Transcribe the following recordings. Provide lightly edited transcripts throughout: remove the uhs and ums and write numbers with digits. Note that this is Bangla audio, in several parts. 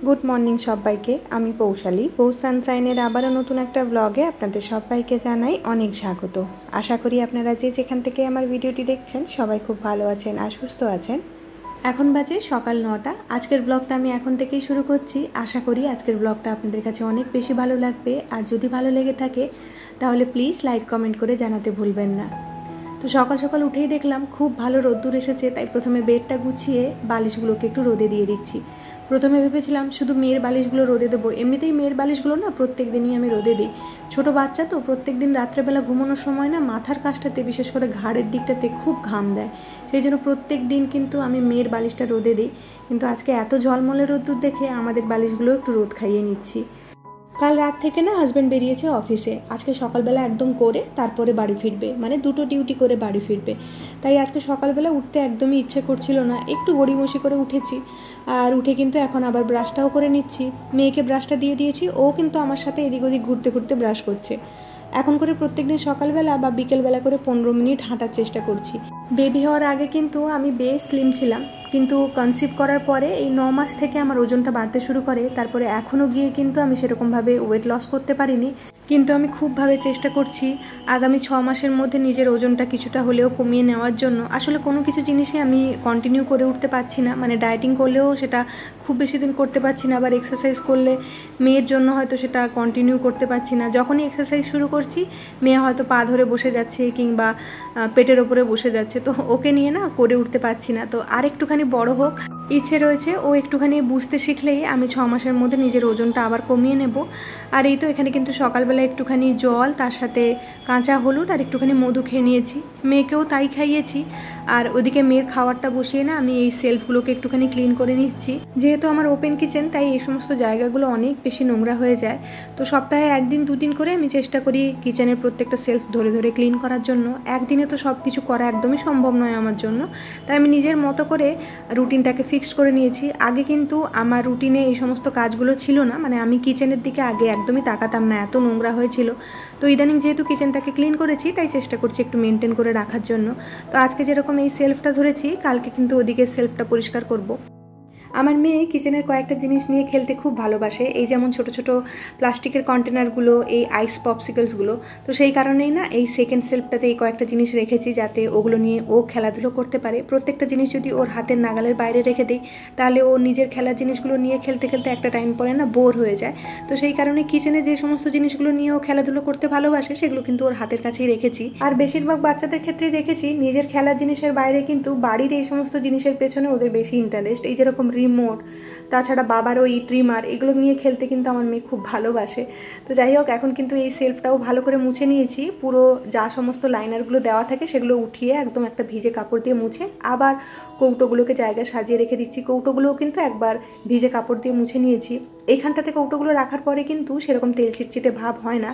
गुड मर्निंग सबाइके आमी पौशाली पौष सानशाइनेर आबारो नतून एकटा ब्लगे आपनादेर सबाइके जानाई अनेक स्वागत। आशा करी आपनारा जे जेखान थेके आमार भिडियोटी देखछेन सबाई खूब भालो आछेन आर सुस्थ आछेन। এখন বাজে সকাল ৯টা। আজকের ব্লগটা আমি এখন থেকেই শুরু করছি। আশা করি আজকের ব্লগটা আপনাদের কাছে অনেক বেশি ভালো লাগবে। আর যদি ভালো লেগে থাকে তাহলে প্লিজ লাইক কমেন্ট করে জানাতে ভুলবেন না। তো সকাল সকাল উঠেই দেখলাম খুব ভালো রোদ্দুর এসেছে, তাই প্রথমে বেডটা গুছিয়ে বালিশগুলোকে একটু রোদে দিয়ে দিচ্ছি। প্রথমে ভেবেছিলাম শুধু মেয়ের বালিশগুলো রোদে দেবো, এমনিতেই মেয়ের বালিশগুলো না প্রত্যেক দিনই আমি রোদে দিই। ছোটো বাচ্চা তো প্রত্যেক দিন রাত্রেবেলা ঘুমানোর সময় না মাথার কাছটাতে বিশেষ করে ঘাড়ের দিকটাতে খুব ঘাম দেয়, সেই জন্য প্রত্যেক দিন কিন্তু আমি মেয়ের বালিশটা রোদে দিই। কিন্তু আজকে এত ঝলমলে রোদ্দুর দেখে আমাদের বালিশগুলো একটু রোদ খাইয়ে নিচ্ছি। কাল রাত থেকে না হাজব্যান্ড বেরিয়েছে অফিসে, আজকে সকালবেলা একদম করে তারপরে বাড়ি ফিরবে, মানে দুটো ডিউটি করে বাড়ি ফিরবে। তাই আজকে সকালবেলা উঠতে একদমই ইচ্ছে করছিল না, একটু গড়িমসি করে উঠেছি। আর উঠে কিন্তু এখন আবার ব্রাশটাও করে নিচ্ছি। মেয়েকে ব্রাশটা দিয়ে দিয়েছি, ও কিন্তু আমার সাথে এদিক ওদিক ঘুরতে ঘুরতে ব্রাশ করছে। এখন করে প্রত্যেকদিন সকালবেলা বা বিকেলবেলা করে 15 মিনিট হাঁটার চেষ্টা করছি। বেবি হওয়ার আগে কিন্তু আমি বেশ স্লিম ছিলাম, কিন্তু কনসিভ করার পরে এই 9 মাস থেকে আমার ওজনটা বাড়তে শুরু করে। তারপরে এখনও গিয়ে কিন্তু আমি সেরকমভাবে ওয়েট লস করতে পারিনি, কিন্তু আমি খুবভাবে চেষ্টা করছি আগামী 6 মাসের মধ্যে নিজের ওজনটা কিছুটা হলেও কমিয়ে নেওয়ার জন্য। আসলে কোনো কিছু জিনিসই আমি কন্টিনিউ করে উঠতে পারছি না, মানে ডায়েটিং করলেও সেটা খুব বেশি দিন করতে পারছি না, আবার এক্সারসাইজ করলে মেয়ের জন্য হয়তো সেটা কন্টিনিউ করতে পারছি না। যখনই এক্সারসাইজ শুরু করছি মেয়ে হয়তো পা ধরে বসে যাচ্ছে কিংবা পেটের ওপরে বসে যাচ্ছে, তো ওকে নিয়ে না করে উঠতে পারছি না। তো আর একটুখানি বড় হোক ইচ্ছে রয়েছে, ও একটুখানি বুঝতে শিখলেই আমি 6 মাসের মধ্যে নিজের ওজনটা আবার কমিয়ে নেব। আর এই তো এখানে কিন্তু সকালবেলা একটুখানি জল, তার সাথে কাঁচা হলুদ আর একটুখানি মধু খেয়ে নিয়েছি, মেয়েকেও তাই খাইয়েছি। আর ওদিকে মেয়ের খাবারটা বসিয়ে না আমি এই সেলফগুলোকে একটুখানি ক্লিন করে নিচ্ছি। যেহেতু আমার ওপেন কিচেন, তাই এই সমস্ত জায়গাগুলো অনেক বেশি নোংরা হয়ে যায়। তো সপ্তাহে 1 দিন 2 দিন করে আমি চেষ্টা করি কিচেনের প্রত্যেকটা সেলফ ধরে ধরে ক্লিন করার জন্য। একদিনে তো সব কিছু করা একদমই সম্ভব নয় আমার জন্য, তাই আমি নিজের মতো করে রুটিনটাকে ফিক্সড করে নিয়েছি। আগে কিন্তু আমার রুটিনে এই সমস্ত কাজগুলো ছিল না, মানে আমি কিচেনের দিকে আগে একদমই তাকাতাম না, এত নোংরা হয়েছিল। তো ইদানিং যেহেতু কিচেনটাকে ক্লিন করেছি তাই চেষ্টা করছি একটু মেনটেন করে রাখার জন্য। তো আজকে যেরকম এই সেলফটা ধরেছি, কালকে কিন্তু ওদিকে সেলফটা পরিষ্কার করব। আমার মেয়ে কিচেনের কয়েকটা জিনিস নিয়ে খেলতে খুব ভালোবাসে, এই যেমন ছোট ছোট প্লাস্টিকের কন্টেনারগুলো, এই আইস পপসিকলসগুলো। তো সেই কারণেই না এই সেকেন্ড সেলফটাতে এই কয়েকটা জিনিস রেখেছি, যাতে ওগুলো নিয়ে ও খেলাধুলো করতে পারে। প্রত্যেকটা জিনিস যদি ওর হাতের নাগালের বাইরে রেখে দিই তাহলে ও নিজের খেলার জিনিসগুলো নিয়ে খেলতে খেলতে একটা টাইম পরে না বোর হয়ে যায়। তো সেই কারণে কিচেনে যে সমস্ত জিনিসগুলো নিয়ে ও খেলাধুলো করতে ভালোবাসে সেগুলো কিন্তু ওর হাতের কাছেই রেখেছি। আর বেশিরভাগ বাচ্চাদের ক্ষেত্রেই দেখেছি নিজের খেলার জিনিসের বাইরে কিন্তু বাড়ির এই সমস্ত জিনিসের পেছনে ওদের বেশি ইন্টারেস্ট। এই যেরকম রিমোট, তাছাড়া বাবার ওই ট্রিমার, এগুলো নিয়ে খেলতে কিন্তু আমার মেয়ে খুব ভালোবাসে। তো যাই হোক, এখন কিন্তু এই সেলফটাও ভালো করে মুছে নিয়েছি। পুরো যা সমস্ত লাইনারগুলো দেওয়া থাকে সেগুলো উঠিয়ে একদম একটা ভিজে কাপড় দিয়ে মুছে আবার কৌটোগুলোকে জায়গায় সাজিয়ে রেখে দিচ্ছি। কৌটোগুলোও কিন্তু একবার ভিজে কাপড় দিয়ে মুছে নিয়েছি। এইখানটাতে কৌটোগুলো রাখার পরে কিন্তু সেরকম তেল চিটচিটে ভাব হয় না,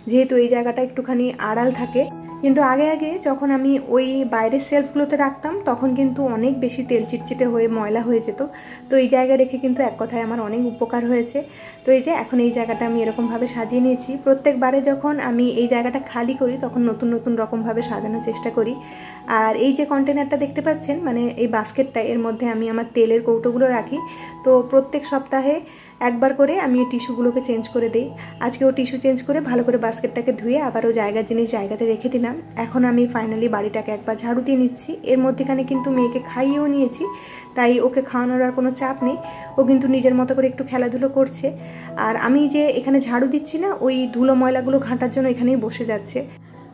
যেহেতু এই জায়গাটা একটুখানি আড়াল থাকে। কিন্তু আগে আগে যখন আমি ওই বাইরের সেলফগুলোতে রাখতাম তখন কিন্তু অনেক বেশি তেল চিটচিটে হয়ে ময়লা হয়ে যেত। তো এই জায়গায় রেখে কিন্তু এক কথায় আমার অনেক উপকার হয়েছে। তো এই যে এখন এই জায়গাটা আমি এরকমভাবে সাজিয়ে নিয়েছি। প্রত্যেকবারে যখন আমি এই জায়গাটা খালি করি তখন নতুন নতুন রকমভাবে সাজানোর চেষ্টা করি। আর এই যে কন্টেনারটা দেখতে পাচ্ছেন, মানে এই বাস্কেটটা, এর মধ্যে আমি আমার তেলের কৌটোগুলো রাখি। তো প্রত্যেক সপ্তাহে একবার করে আমি এই টিস্যুগুলোকে চেঞ্জ করে দিই। আজকেও টিস্যু চেঞ্জ করে ভালো করে বাস্কেটটাকে ধুয়ে আবারও জায়গার জিনিস জায়গাতে রেখে দিলাম। এখন আমি ফাইনালি বাড়িটাকে একবার ঝাড়ু দিয়ে নিচ্ছি। এর মধ্যেখানে কিন্তু মেয়েকে খাইয়েও নিয়েছি, তাই ওকে খাওয়ানোর আর কোনো চাপ নেই। ও কিন্তু নিজের মতো করে একটু খেলাধুলো করছে। আর আমি যে এখানে ঝাড়ু দিচ্ছি না, ওই ধুলো ময়লাগুলো ঘাঁটার জন্য এখানেই বসে যাচ্ছে।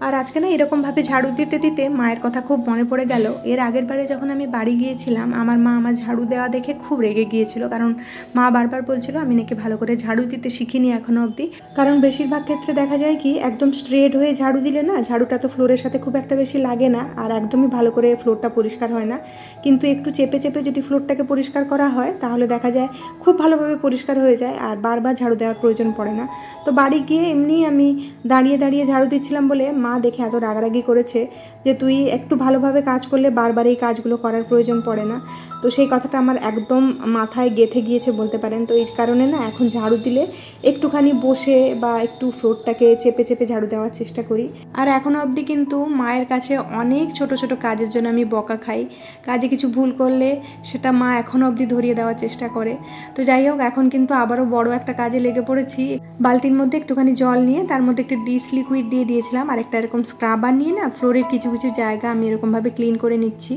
আর আজকে না এরকমভাবে ঝাড়ু দিতে দিতে মায়ের কথা খুব মনে পড়ে গেল। এর আগের বারে যখন আমি বাড়ি গিয়েছিলাম আমার মা আমার ঝাড়ু দেওয়া দেখে খুব রেগে গিয়েছিল, কারণ মা বারবার বলছিল আমি নাকি ভালো করে ঝাড়ু দিতে শিখিনি এখনও অবধি। কারণ বেশিরভাগ ক্ষেত্রে দেখা যায় কি একদম স্ট্রেট হয়ে ঝাড়ু দিলে না ঝাড়ুটা তো ফ্লোরের সাথে খুব একটা বেশি লাগে না, আর একদমই ভালো করে ফ্লোরটা পরিষ্কার হয় না। কিন্তু একটু চেপে চেপে যদি ফ্লোরটাকে পরিষ্কার করা হয় তাহলে দেখা যায় খুব ভালোভাবে পরিষ্কার হয়ে যায় আর বারবার ঝাড়ু দেওয়ার প্রয়োজন পড়ে না। তো বাড়ি গিয়ে এমনি আমি দাঁড়িয়ে দাঁড়িয়ে ঝাড়ু দিচ্ছিলাম বলে মা দেখে এত রাগারাগি করেছে যে তুই একটু ভালোভাবে কাজ করলে বারবার এই কাজগুলো করার প্রয়োজন পড়ে না। তো সেই কথাটা আমার একদম মাথায় গেঁথে গিয়েছে বলতে পারেন। তো এই কারণে না এখন ঝাড়ু দিলে একটুখানি বসে বা একটু ফ্লোরটাকে চেপে চেপে ঝাড়ু দেওয়ার চেষ্টা করি। আর এখনও অবধি কিন্তু মায়ের কাছে অনেক ছোট ছোট কাজের জন্য আমি বকা খাই। কাজে কিছু ভুল করলে সেটা মা এখনও অবধি ধরিয়ে দেওয়ার চেষ্টা করে। তো যাই হোক, এখন কিন্তু আবারও বড় একটা কাজে লেগে পড়েছি। বালতির মধ্যে একটুখানি জল নিয়ে তার মধ্যে একটু ডিশ লিকুইড দিয়ে দিয়েছিলাম, আর একটা এরকম স্ক্রাবার নিয়ে না ফ্লোরের কিছু কিছু জায়গা আমি এরকমভাবে ক্লিন করে নিচ্ছি।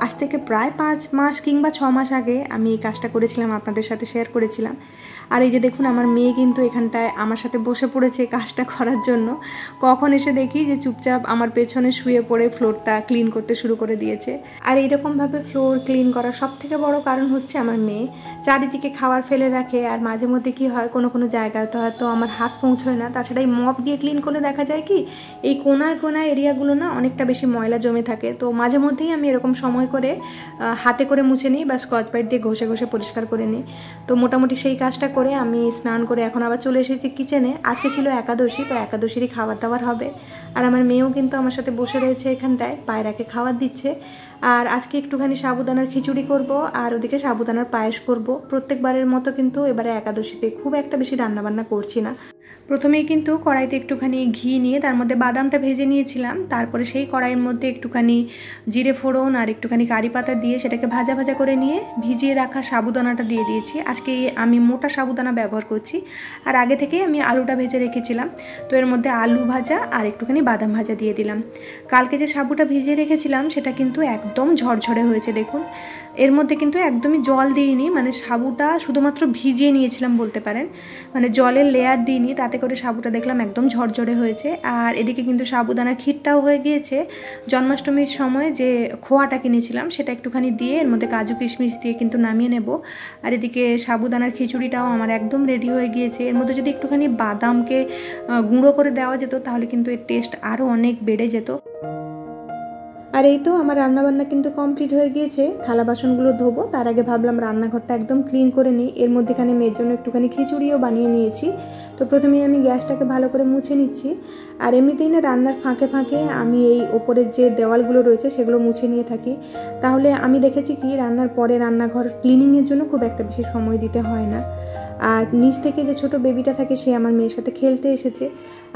আজ থেকে প্রায় 5 মাস কিংবা 6 মাস আগে আমি এই কাজটা করেছিলাম, আপনাদের সাথে শেয়ার করেছিলাম। আর এই যে দেখুন, আমার মেয়ে কিন্তু এখানটায় আমার সাথে বসে পড়েছে কাজটা করার জন্য। কখন এসে দেখি যে চুপচাপ আমার পেছনে শুয়ে পড়ে ফ্লোরটা ক্লিন করতে শুরু করে দিয়েছে। আর এইরকমভাবে ফ্লোর ক্লিন করার সবথেকে বড় কারণ হচ্ছে আমার মেয়ে চারিদিকে খাবার ফেলে রাখে। আর মাঝে মধ্যে কি হয়, কোনো কোনো জায়গায় তো হয়তো আমার হাত পৌঁছয় না। তাছাড়া এই মপ দিয়ে ক্লিন করলে দেখা যায় কি এই কোনায় কোনায় এরিয়াগুলো না অনেকটা বেশি ময়লা জমে থাকে। তো মাঝে মধ্যেই আমি এরকম সময় করে হাতে করে মুছে নিই বা স্কচ ব্রাইট দিয়ে ঘষে ঘষে পরিষ্কার করে নিই। তো মোটামুটি সেই কাজটা করে আমি স্নান করে এখন আবার চলে এসেছি কিচেনে। আজকে ছিল একাদশী, তো একাদশীরই খাবার দাবার হবে। আর আমার মেয়েও কিন্তু আমার সাথে বসে রয়েছে এখানটায়, পায়রাকে খাবার দিচ্ছে। আর আজকে একটুখানি সাবুদানার খিচুড়ি করব, আর ওদিকে সাবুদানার পায়েস করব। প্রত্যেকবারের মতো কিন্তু এবারে একাদশীতে খুব একটা বেশি রান্নাবান্না করছি না। প্রথমেই কিন্তু কড়াইতে একটুখানি ঘি নিয়ে তার মধ্যে বাদামটা ভেজে নিয়েছিলাম। তারপরে সেই কড়াইয়ের মধ্যে একটুখানি জিরে ফোড়ন আর একটুখানি কারি পাতা দিয়ে সেটাকে ভাজা ভাজা করে নিয়ে ভিজিয়ে রাখা সাবুদানাটা দিয়ে দিয়েছি। আজকে আমি মোটা সাবুদানা ব্যবহার করছি। আর আগে থেকেই আমি আলুটা ভেজে রেখেছিলাম, তো এর মধ্যে আলু ভাজা আর একটুখানি বাদাম ভাজা দিয়ে দিলাম। কালকে যে সাবুটা ভিজিয়ে রেখেছিলাম সেটা কিন্তু একদম ঝরঝরে হয়েছে দেখুন। এর মধ্যে কিন্তু একদমই জল দিইনি, মানে সাবুটা শুধুমাত্র ভিজিয়ে নিয়েছিলাম বলতে পারেন, মানে জলের লেয়ার দিইনি। তাতে করে সাবুটা দেখলাম একদম ঝরঝরে হয়েছে। আর এদিকে কিন্তু সাবুদানার ক্ষীরটাও হয়ে গিয়েছে। জন্মাষ্টমীর সময় যে খোয়াটা কিনেছিলাম সেটা একটুখানি দিয়ে এর মধ্যে কাজু কিশমিশ দিয়ে কিন্তু নামিয়ে নেব। আর এদিকে সাবুদানার খিচুড়িটাও আমার একদম রেডি হয়ে গিয়েছে। এর মধ্যে যদি একটুখানি বাদামকে গুঁড়ো করে দেওয়া যেত তাহলে কিন্তু এর টেস্ট আরও অনেক বেড়ে যেত। আর এই তো আমার রান্নাবান্না কিন্তু কমপ্লিট হয়ে গিয়েছে। থালা বাসনগুলো ধোবো, তার আগে ভাবলাম রান্নাঘরটা একদম ক্লিন করে নিই। এর মধ্যেখানে মেয়ের জন্য একটুখানি খিচুড়িও বানিয়ে নিয়েছি। তো প্রথমেই আমি গ্যাসটাকে ভালো করে মুছে নিচ্ছি। আর এমনিতেই না রান্নার ফাঁকে ফাঁকে আমি এই ওপরের যে দেওয়ালগুলো রয়েছে সেগুলো মুছে নিয়ে থাকি। তাহলে আমি দেখেছি কি রান্নার পরে রান্নাঘর ক্লিনিংয়ের জন্য খুব একটা বেশি সময় দিতে হয় না। আর নিচ থেকে যে ছোট বেবিটা থাকে সে আমার মেয়ের সাথে খেলতে এসেছে।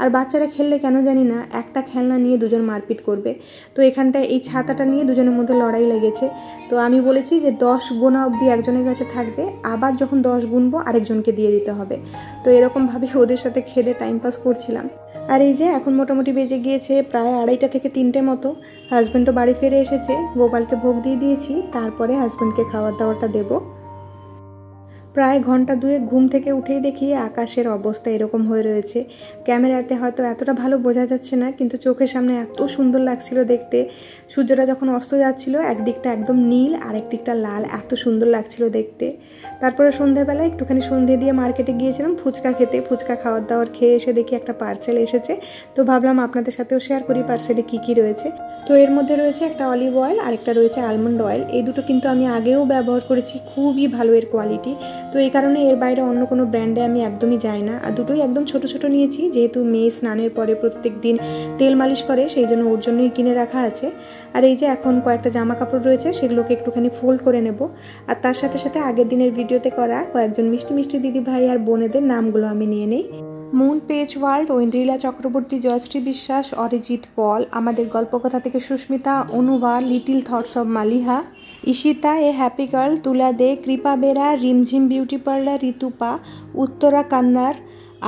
আর বাচ্চারা খেললে কেন জানি না একটা খেলনা নিয়ে দুজন মারপিট করবে। তো এখানটায় এই ছাতাটা নিয়ে দুজনের মধ্যে লড়াই লেগেছে। তো আমি বলেছি যে 10 গোনা অবধি একজনের কাছে থাকবে, আবার যখন 10 গুনবো আরেকজনকে দিয়ে দিতে হবে। তো এরকমভাবে ওদের সাথে খেলে টাইম পাস করছিলাম। আর এই যে এখন মোটামুটি বেজে গিয়েছে প্রায় 2:30 থেকে 3টে মতো। হাজব্যান্ডও বাড়ি ফিরে এসেছে, গোপালকে ভোগ দিয়ে দিয়েছি, তারপরে হাজব্যান্ডকে খাবার দাওয়াটা দেবো। প্রায় ঘন্টা দুয়েক ঘুম থেকে উঠেই দেখি আকাশের অবস্থা এরকম হয়ে রয়েছে। ক্যামেরাতে হয়তো এতটা ভালো বোঝা যাচ্ছে না, কিন্তু চোখের সামনে এত সুন্দর লাগছিল দেখতে। সূর্যটা যখন অস্ত যাচ্ছিল একদিকটা একদম নীল আর একদিকটা লাল, এত সুন্দর লাগছিল দেখতে। তারপরে সন্ধ্যাবেলা একটুখানি সন্ধে দিয়ে মার্কেটে গিয়েছিলাম ফুচকা খেতে। ফুচকা খাওয়ার দাওয়ার খেয়ে এসে দেখি একটা পার্সেল এসেছে, তো ভাবলাম আপনাদের সাথেও শেয়ার করি পার্সেলে কী কী রয়েছে। তো এর মধ্যে রয়েছে একটা অলিভ অয়েল আর একটা রয়েছে আলমন্ড অয়েল। এই দুটো কিন্তু আমি আগেও ব্যবহার করেছি, খুবই ভালো এর কোয়ালিটি। তো এই কারণে এর বাইরে অন্য কোনো ব্র্যান্ডে আমি একদমই যাই না। আর দুটোই একদম ছোট ছোট নিয়েছি, যেহেতু মেয়ে স্নানের পরে প্রত্যেক দিন তেল মালিশ করে সেই জন্য ওর জন্যই কিনে রাখা আছে। আর এই যে এখন কয়েকটা জামা কাপড় রয়েছে সেগুলোকে একটুখানি ফোল্ড করে নেব। আর তার সাথে সাথে আগের দিনের ভিডিওতে করা কয়েকজন মিষ্টি মিষ্টি দিদি ভাই আর বোনেদের নামগুলো আমি নিয়ে নিই। Moon page world, Aindrila Chakraborty, Jayashree Biswas, Arijit Paul, Amader Golpokotha থেকে Susmita, Anubha, little thoughts of Maliha, Ishita, a happy girl, Tula De, Kripa Bera, Rimjhim beauty parlour, Ritupa, Uttara কান্নার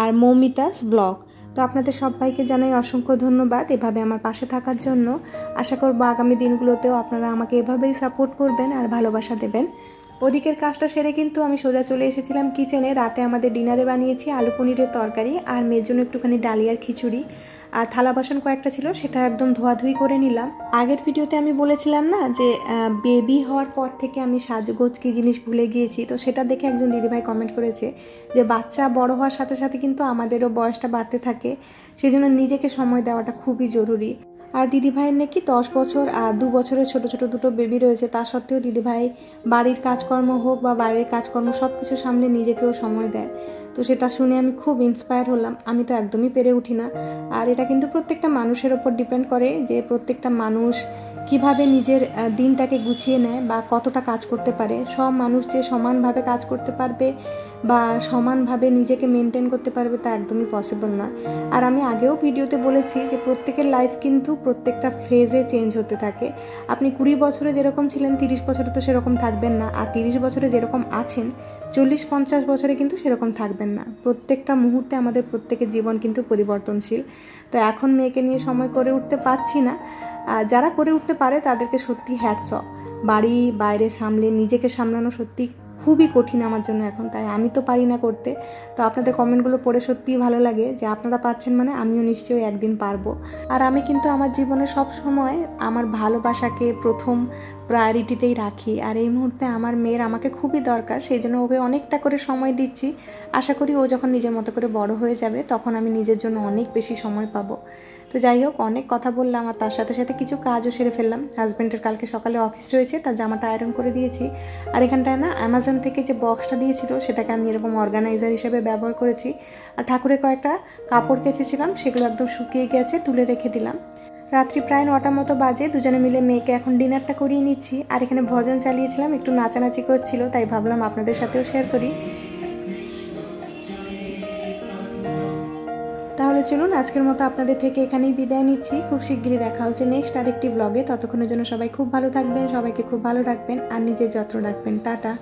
আর মৌমিতাস ব্লগ। তো আপনাদের সবাইকে জানাই অসংখ্য ধন্যবাদ এভাবে আমার পাশে থাকার জন্য। আশা করব আগামী দিনগুলোতেও আপনারা আমাকে এভাবেই সাপোর্ট করবেন আর ভালোবাসা দেবেন। ওদিকের কাজটা সেরে কিন্তু আমি সোজা চলে এসেছিলাম কিচেনে। রাতে আমাদের ডিনারে বানিয়েছি আলু পনিরের তরকারি আর মেয়ের জন্য একটুখানি ডালিয়ার খিচুড়ি। আর থালা বাসন কয়েকটা ছিল সেটা একদম ধোয়াধুয়ি করে নিলাম। আগের ভিডিওতে আমি বলেছিলাম না যে বেবি হওয়ার পর থেকে আমি সাজগোজ কী জিনিস ভুলে গিয়েছি। তো সেটা দেখে একজন দিদিভাই কমেন্ট করেছে যে বাচ্চা বড় হওয়ার সাথে সাথে কিন্তু আমাদেরও বয়সটা বাড়তে থাকে, সেই জন্য নিজেকে সময় দেওয়াটা খুবই জরুরি। আর দিদিভাইয়ের নাকি 10 বছর আর 2 বছরের ছোট ছোট দুটো বেবি রয়েছে, তা সত্ত্বেও দিদিভাই বাড়ির কাজকর্ম হোক বা বাইরের কাজকর্ম সব কিছু সামলে নিজেকেও সময় দেয়। তো তো সেটা শুনে আমি খুব ইন্সপায়ার হলাম। আমি তো একদমই পেরে উঠি না। আর এটা কিন্তু প্রত্যেকটা মানুষের ওপর ডিপেন্ড করে যে প্রত্যেকটা মানুষ কিভাবে নিজের দিনটাকে গুছিয়ে নেয় বা কতটা কাজ করতে পারে। সব মানুষ যে সমানভাবে কাজ করতে পারবে বা সমানভাবে নিজেকে মেনটেন করতে পারবে তা একদমই পসিবল নয়। আর আমি আগেও ভিডিওতে বলেছি যে প্রত্যেকের লাইফ কিন্তু প্রত্যেকটা ফেজে চেঞ্জ হতে থাকে। আপনি 20 বছরে যেরকম ছিলেন 30 বছরে তো সেরকম থাকবেন না, আর 30 বছরে যেরকম আছেন 40-50 বছরে কিন্তু সেরকম থাকবেন না। প্রত্যেকটা মুহূর্তে আমাদের প্রত্যেকের জীবন কিন্তু পরিবর্তনশীল। তো এখন মেয়েকে নিয়ে সময় করে উঠতে পারছি না। যারা করে উঠতে পারে তাদেরকে সত্যি হ্যাটস অফ। বাড়ি বাইরে সামলে নিজেকে সামলানো সত্যি খুবই কঠিন আমার জন্য এখন, তাই আমি তো পারি না করতে। তো আপনাদের কমেন্টগুলো পড়ে সত্যিই ভালো লাগে যে আপনারা পারছেন মানে আমিও নিশ্চয়ই একদিন পারবো। আর আমি কিন্তু আমার জীবনে সব সময় আমার ভালোবাসাকে প্রথম প্রায়োরিটিতেই রাখি। আর এই মুহূর্তে আমার মেয়ের আমাকে খুবই দরকার, সেই জন্য ওকে অনেকটা করে সময় দিচ্ছি। আশা করি ও যখন নিজের মতো করে বড় হয়ে যাবে তখন আমি নিজের জন্য অনেক বেশি সময় পাবো। তো যাই হোক, অনেক কথা বললাম আর তার সাথে সাথে কিছু কাজও সেরে ফেললাম। হাজব্যান্ডের কালকে সকালে অফিস রয়েছে, তার জামাটা আয়রন করে দিয়েছি। আর এখানটায় না অ্যামাজন থেকে যে বক্সটা দিয়েছিল সেটাকে আমি এরকম অর্গানাইজার হিসেবে ব্যবহার করেছি। আর ঠাকুরের কয়েকটা কাপড় কেচেছিলাম, সেগুলো একদম শুকিয়ে গেছে, তুলে রেখে দিলাম। রাত্রি প্রায় 9টা মতো বাজে। দুজনে মিলে মেয়েকে এখন ডিনারটা করিয়ে নিচ্ছি। আর এখানে ভজন চালিয়েছিলাম, একটু নাচানাচি করছিল, তাই ভাবলাম আপনাদের সাথেও শেয়ার করি। তাহলে চলুন আজকের মতো আপনাদের থেকে এখানেই বিদায় নিচ্ছি। খুব শিগগিরই দেখা হচ্ছে নেক্সট আরেকটি ব্লগে। ততক্ষণের জন্য সবাই খুব ভালো থাকবেন, সবাইকে খুব ভালো রাখবেন আর নিজের যত্ন রাখবেন। টাটা।